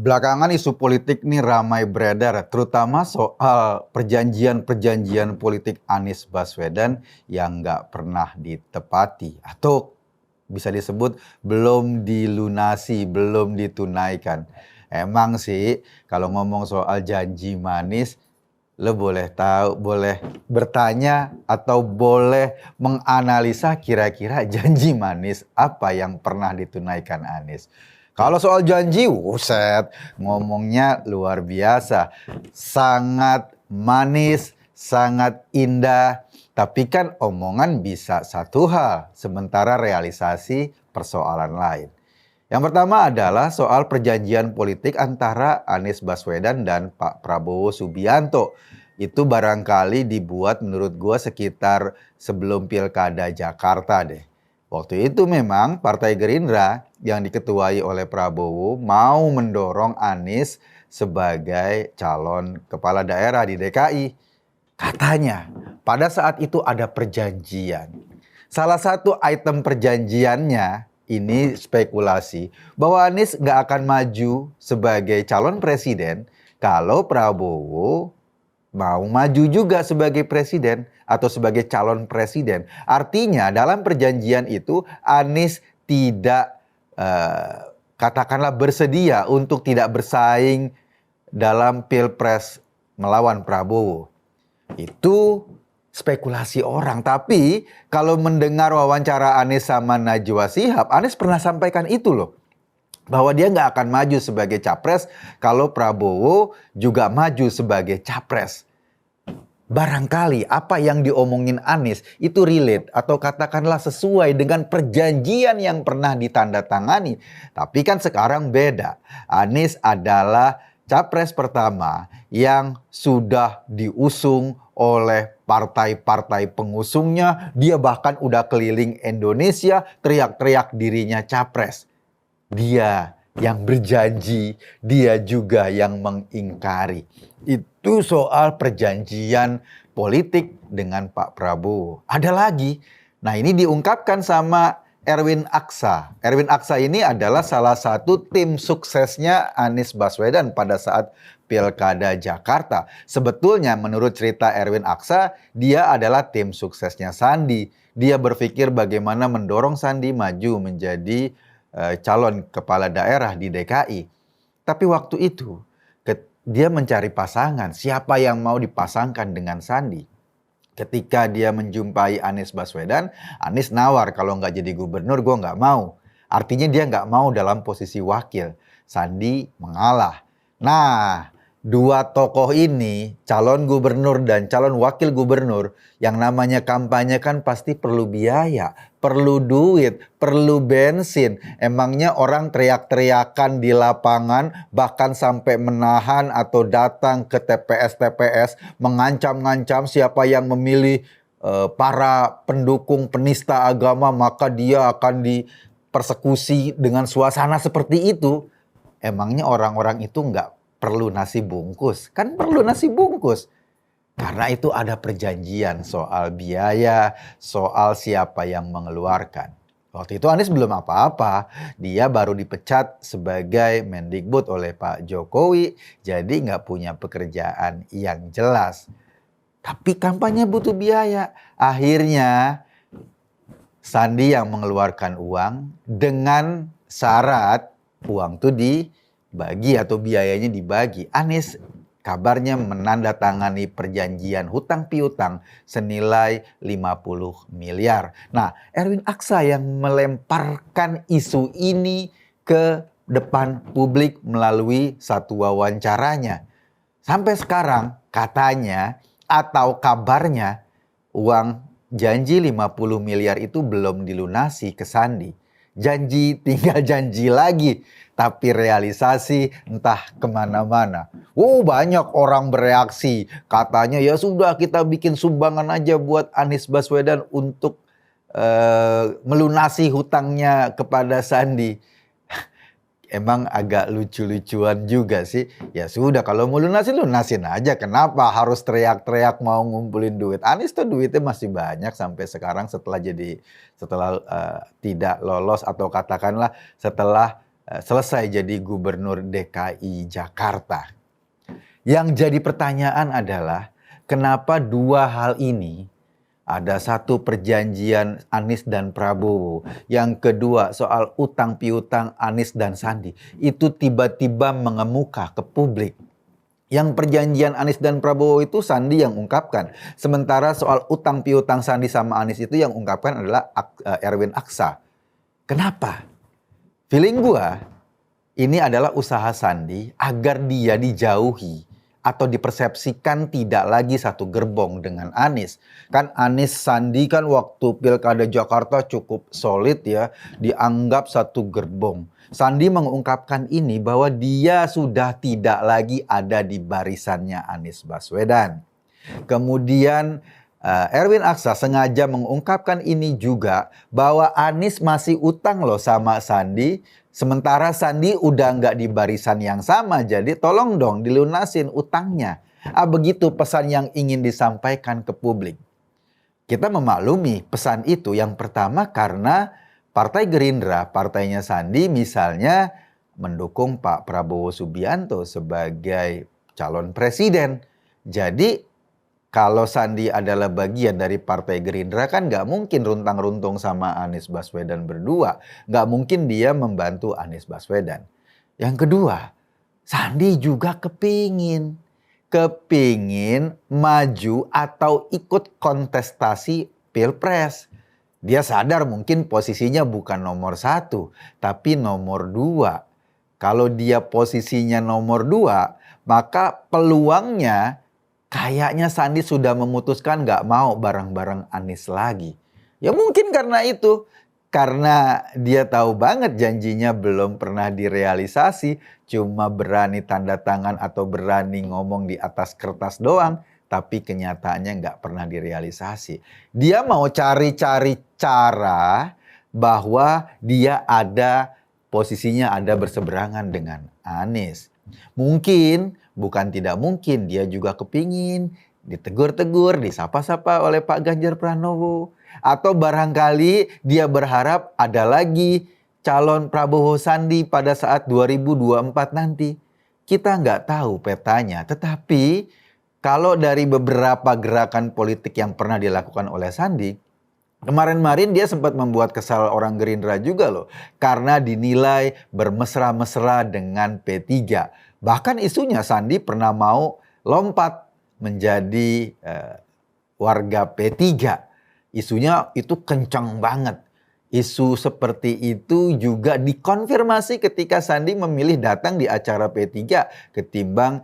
Belakangan isu politik nih ramai beredar, terutama soal perjanjian-perjanjian politik Anies Baswedan yang nggak pernah ditepati atau bisa disebut belum dilunasi, belum ditunaikan. Emang sih kalau ngomong soal janji manis, lo boleh tahu, boleh bertanya atau boleh menganalisa kira-kira janji manis apa yang pernah ditunaikan Anies. Kalau soal janji, wuset, ngomongnya luar biasa. Sangat manis, sangat indah. Tapi kan omongan bisa satu hal, sementara realisasi persoalan lain. Yang pertama adalah soal perjanjian politik antara Anies Baswedan dan Pak Prabowo Subianto. Itu barangkali dibuat menurut gua sekitar sebelum Pilkada Jakarta deh. Waktu itu memang Partai Gerindra yang diketuai oleh Prabowo mau mendorong Anies sebagai calon kepala daerah di DKI. Katanya pada saat itu ada perjanjian. Salah satu item perjanjiannya, ini spekulasi, bahwa Anies nggak akan maju sebagai calon presiden kalau Prabowo mau maju juga sebagai presiden atau sebagai calon presiden. Artinya dalam perjanjian itu Anies tidak katakanlah bersedia untuk tidak bersaing dalam Pilpres melawan Prabowo. Itu spekulasi orang. Tapi kalau mendengar wawancara Anies sama Najwa Shihab, Anies pernah sampaikan itu loh. Bahwa dia nggak akan maju sebagai capres kalau Prabowo juga maju sebagai capres. Barangkali apa yang diomongin Anies itu relate atau katakanlah sesuai dengan perjanjian yang pernah ditandatangani. Tapi kan sekarang beda. Anies adalah capres pertama yang sudah diusung oleh partai-partai pengusungnya. Dia bahkan udah keliling Indonesia teriak-teriak dirinya capres. Dia yang berjanji, dia juga yang mengingkari. Itu soal perjanjian politik dengan Pak Prabowo. Ada lagi. Nah, ini diungkapkan sama Erwin Aksa. Erwin Aksa ini adalah salah satu tim suksesnya Anies Baswedan pada saat Pilkada Jakarta. Sebetulnya menurut cerita Erwin Aksa, dia adalah tim suksesnya Sandi. Dia berpikir bagaimana mendorong Sandi maju menjadi calon kepala daerah di DKI. Tapi waktu itu dia mencari pasangan, siapa yang mau dipasangkan dengan Sandi. Ketika dia menjumpai Anies Baswedan, Anies nawar kalau nggak jadi gubernur gue nggak mau. Artinya dia nggak mau dalam posisi wakil. Sandi mengalah. Nah, dua tokoh ini, calon gubernur dan calon wakil gubernur, yang namanya kampanye kan pasti perlu biaya, perlu duit, perlu bensin. Emangnya orang teriak-teriakan di lapangan, bahkan sampai menahan atau datang ke TPS-TPS, mengancam-ngancam siapa yang memilih para pendukung penista agama, maka dia akan dipersekusi dengan suasana seperti itu. Emangnya orang-orang itu nggak perlu nasi bungkus? Kan perlu nasi bungkus. Karena itu ada perjanjian soal biaya, soal siapa yang mengeluarkan. Waktu itu Anies belum apa-apa. Dia baru dipecat sebagai Mendikbud oleh Pak Jokowi. Jadi nggak punya pekerjaan yang jelas. Tapi kampanye butuh biaya. Akhirnya Sandi yang mengeluarkan uang dengan syarat uang itu dibagi atau biayanya dibagi. Anies kabarnya menandatangani perjanjian hutang piutang senilai 50 miliar. Nah, Erwin Aksa yang melemparkan isu ini ke depan publik melalui satu wawancaranya. Sampai sekarang katanya atau kabarnya uang janji 50 miliar itu belum dilunasi ke Sandi. Janji tinggal janji lagi, tapi realisasi entah kemana-mana. Banyak orang bereaksi, katanya ya sudah kita bikin sumbangan aja buat Anies Baswedan untuk melunasi hutangnya kepada Sandi. Emang agak lucu-lucuan juga sih. Ya sudah, kalau mau lunasin aja. Kenapa harus teriak-teriak mau ngumpulin duit? Anies tuh duitnya masih banyak sampai sekarang setelah tidak lolos atau katakanlah setelah selesai jadi gubernur DKI Jakarta. Yang jadi pertanyaan adalah kenapa dua hal ini, ada satu perjanjian Anies dan Prabowo, yang kedua soal utang piutang Anies dan Sandi, itu tiba-tiba mengemuka ke publik. Yang perjanjian Anies dan Prabowo itu Sandi yang ungkapkan. Sementara soal utang piutang Sandi sama Anies itu yang ungkapkan adalah Erwin Aksa. Kenapa? Feeling gua ini adalah usaha Sandi agar dia dijauhi atau dipersepsikan tidak lagi satu gerbong dengan Anies. Kan Anies Sandi kan waktu Pilkada Jakarta cukup solid ya, dianggap satu gerbong. Sandi mengungkapkan ini bahwa dia sudah tidak lagi ada di barisannya Anies Baswedan. Kemudian Erwin Aksa sengaja mengungkapkan ini juga bahwa Anies masih utang loh sama Sandi. Sementara Sandi udah nggak di barisan yang sama, jadi tolong dong dilunasin utangnya. Begitu pesan yang ingin disampaikan ke publik. Kita memaklumi pesan itu yang pertama karena Partai Gerindra, partainya Sandi misalnya mendukung Pak Prabowo Subianto sebagai calon presiden. Jadi kalau Sandi adalah bagian dari Partai Gerindra kan nggak mungkin runtang-runtung sama Anies Baswedan berdua. Nggak mungkin dia membantu Anies Baswedan. Yang kedua, Sandi juga kepingin maju atau ikut kontestasi Pilpres. Dia sadar mungkin posisinya bukan nomor 1, tapi nomor 2. Kalau dia posisinya nomor 2, maka peluangnya kayaknya Sandi sudah memutuskan nggak mau bareng-bareng Anies lagi. Ya mungkin karena itu. Karena dia tahu banget janjinya belum pernah direalisasi. Cuma berani tanda tangan atau berani ngomong di atas kertas doang. Tapi kenyataannya nggak pernah direalisasi. Dia mau cari-cari cara bahwa dia ada posisinya ada berseberangan dengan Anies. Mungkin, bukan tidak mungkin, dia juga kepingin ditegur-tegur, disapa-sapa oleh Pak Ganjar Pranowo. Atau barangkali dia berharap ada lagi calon Prabowo Sandi pada saat 2024 nanti. Kita nggak tahu petanya, tetapi kalau dari beberapa gerakan politik yang pernah dilakukan oleh Sandi, kemarin-marin dia sempat membuat kesal orang Gerindra juga loh. Karena dinilai bermesra-mesra dengan P3. Bahkan isunya Sandi pernah mau lompat menjadi warga P3. Isunya itu kencang banget. Isu seperti itu juga dikonfirmasi ketika Sandi memilih datang di acara P3 ketimbang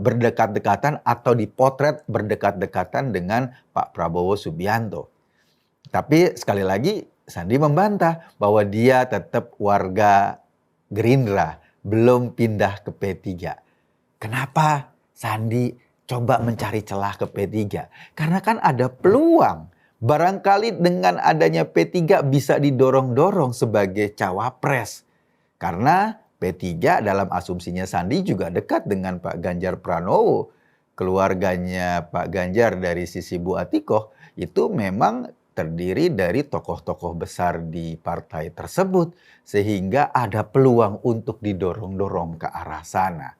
berdekat-dekatan atau dipotret berdekat-dekatan dengan Pak Prabowo Subianto. Tapi sekali lagi Sandi membantah bahwa dia tetap warga Gerindra, belum pindah ke P3. Kenapa Sandi coba mencari celah ke P3? Karena kan ada peluang. Barangkali dengan adanya P3 bisa didorong-dorong sebagai cawapres. Karena P3 dalam asumsinya Sandi juga dekat dengan Pak Ganjar Pranowo. Keluarganya Pak Ganjar dari sisi Bu Atikoh itu memang terdiri dari tokoh-tokoh besar di partai tersebut. Sehingga ada peluang untuk didorong-dorong ke arah sana.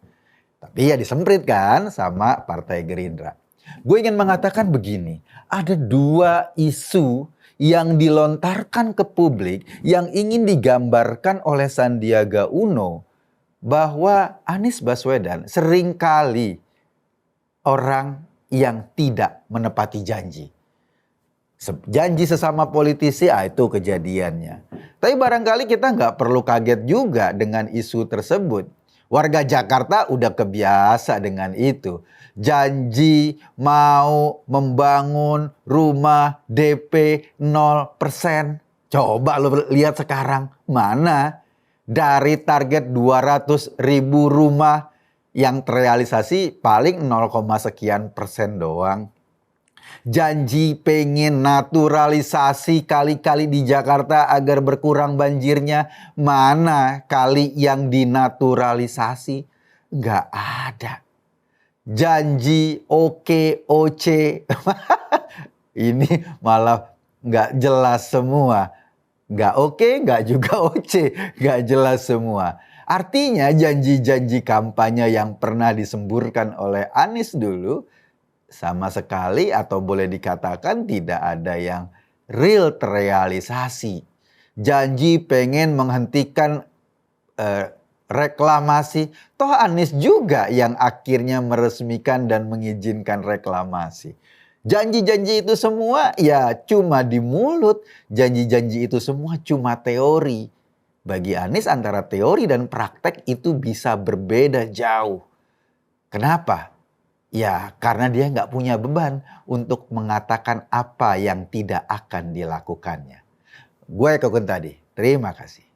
Tapi ya disemprit kan sama Partai Gerindra. Gue ingin mengatakan begini, ada dua isu yang dilontarkan ke publik yang ingin digambarkan oleh Sandiaga Uno bahwa Anies Baswedan seringkali orang yang tidak menepati janji. Janji sesama politisi, itu kejadiannya. Tapi barangkali kita nggak perlu kaget juga dengan isu tersebut. Warga Jakarta udah kebiasa dengan itu. Janji mau membangun rumah DP 0%. Coba lo lihat sekarang. Mana? Dari target 200.000 rumah yang terrealisasi paling 0, sekian persen doang. Janji pengen naturalisasi kali-kali di Jakarta agar berkurang banjirnya. Mana kali yang dinaturalisasi? Nggak ada. Janji OKOC. Ini malah nggak jelas semua. Nggak oke, nggak juga oke, nggak jelas semua. Artinya janji-janji kampanye yang pernah disemburkan oleh Anies dulu sama sekali atau boleh dikatakan tidak ada yang real terrealisasi. Janji pengen menghentikan reklamasi, toh Anies juga yang akhirnya meresmikan dan mengizinkan reklamasi. Janji-janji itu semua ya cuma di mulut, janji-janji itu semua cuma teori. Bagi Anies antara teori dan praktek itu bisa berbeda jauh. Kenapa? Ya karena dia nggak punya beban untuk mengatakan apa yang tidak akan dilakukannya. Gue Kogun tadi, terima kasih.